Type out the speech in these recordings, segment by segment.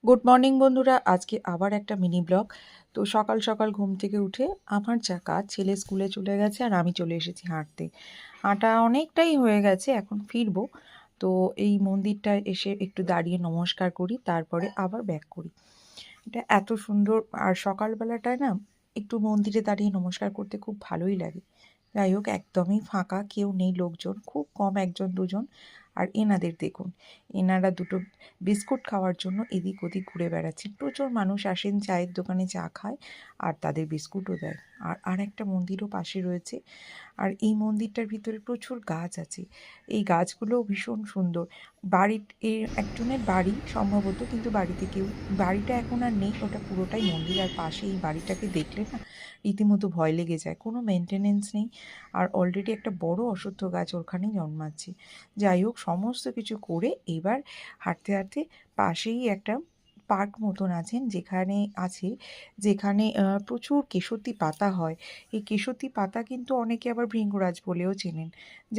Good morning বন্ধুরা, আজকে আবার একটা মিনি ব্লগ। তো সকাল সকাল ঘুম থেকে উঠে আমার যা কাজ, ছেলে স্কুলে চলে গেছে আর আমি চলে এসেছি হাঁটতে। হাঁটা অনেকটাই হয়ে গেছে, এখন ফিরবো। তো এই মন্দিরটায় এসে একটু দাঁড়িয়ে নমস্কার করি, তারপরে আবার ব্যাক করি। এটা এত সুন্দর, আর সকালবেলাটায় না একটু মন্দিরে দাঁড়িয়ে নমস্কার করতে খুব ভালোই লাগে। যাই হোক, একদমই ফাঁকা, কেউ নেই, লোকজন খুব কম, একজন দুজন। আর এনাদের দেখুন, এনারা দুটো বিস্কুট খাওয়ার জন্য এদিক ওদিক ঘুরে বেড়াচ্ছেন। প্রচুর মানুষ আসেন, চায়ের দোকানে চা খায় আর তাদের বিস্কুটও দেয়। আর একটা মন্দিরও পাশে রয়েছে। আর এই মন্দিরটার ভিতরে প্রচুর গাছ আছে, এই গাছগুলোও ভীষণ সুন্দর। এর একজনের বাড়ি সম্ভবত, কিন্তু বাড়িতে কেউ, বাড়িটা এখন আর নেই, ওটা পুরোটাই মন্দির। আর পাশে এই বাড়িটাকে দেখলে না রীতিমতো ভয় লেগে যায়, কোনো মেনটেনেন্স নেই। আর অলরেডি একটা বড় অশ্বত্থ গাছ ওখানেই জন্মাচ্ছে। যাই হোক, সমস্ত কিছু করে এবার হাঁটতে হাঁটতে পাশেই একটা পার্ক মতন যেখানে প্রচুর কেশতী পাতা হয়। এই কেশতী পাতা কিন্তু অনেকে আবার ভৃঙ্গরাজ বলেও চেনেন।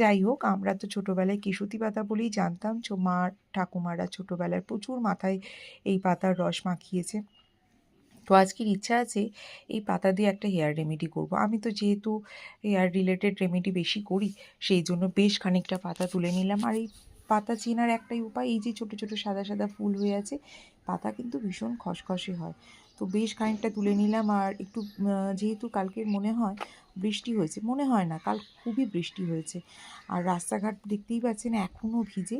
যাই হোক, আমরা তো ছোটোবেলায় কেশতী পাতা বলেই জানতাম। মা ঠাকুমারা ছোটোবেলায় প্রচুর মাথায় এই পাতার রস মাখিয়েছে। তো আজকের ইচ্ছা আছে এই পাতা দিয়ে একটা হেয়ার রেমেডি করব। আমি তো যেহেতু হেয়ার রিলেটেড রেমেডি বেশি করি, সেই জন্য বেশ খানিকটা পাতা তুলে নিলাম। আর এই পাতা চেনার একটাই উপায়, এই যে ছোটো ছোটো সাদা সাদা ফুল হয়ে আছে, পাতা কিন্তু ভীষণ খসখসে হয়। তো বেশ খানিকটা তুলে নিলাম। আর একটু যেহেতু কালকের মনে হয় বৃষ্টি হয়েছে, মনে হয় না, কাল খুবই বৃষ্টি হয়েছে। আর রাস্তাঘাট দেখতেই পাচ্ছেন এখনও ভিজে।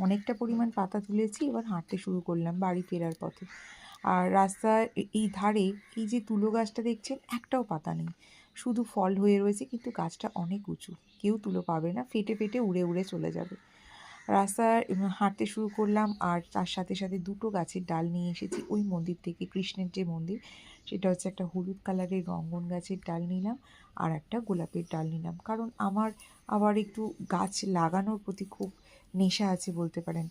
অনেকটা পরিমাণ পাতা তুলেছি, এবার হাঁটতে শুরু করলাম বাড়ি ফেরার পথে। আর রাস্তার এই ধারে এই যে তুলো গাছটা দেখছেন, একটাও পাতা নেই, শুধু ফল হয়ে রয়েছে, কিন্তু গাছটা অনেক উঁচু, কেউ তুলো পাবে না, ফেটে ফেটে উড়ে উড়ে চলে যাবে। রাস্তায় হাঁটতে শুরু করলাম, আর তার সাথে সাথে দুটো গাছের ডাল নিয়ে এসেছি ওই মন্দির থেকে। কৃষ্ণের যে মন্দির, সেটা হচ্ছে একটা হলুদ কালারের রঙ্গন গাছের ডাল নিলাম, আর একটা গোলাপের ডাল নিলাম, কারণ আমার আবার একটু গাছ লাগানোর প্রতি খুব নেশা আছে বলতে পারেন।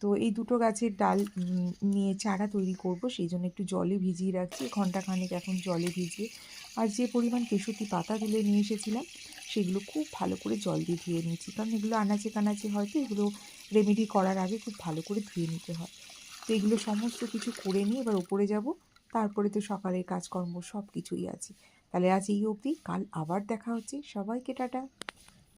তো এই দুটো গাছের ডাল নিয়ে চারা তৈরি করব, সেই জন্য একটু জলে ভিজিয়ে রাখছি, ঘন্টাখানেক এখন জলে ভিজিয়ে। আর যে পরিমাণ কেশতী পাতা তুলে নিয়ে এসেছিলাম, সেগুলো খুব ভালো করে জল দিয়ে ধুয়ে নিয়েছি, কারণ এগুলো আনাচে কানাচে হয়তো, এগুলো রেমেডি করার আগে খুব ভালো করে ধুয়ে নিতে হয়। তো এগুলো সমস্ত কিছু করে নিয়ে এবার ওপরে যাব। তারপরে তো সকালের কাজকর্ম সব কিছুই আছে। তাহলে আজ এই অবধি, কাল আবার দেখা হচ্ছে। সবাইকে টাটা।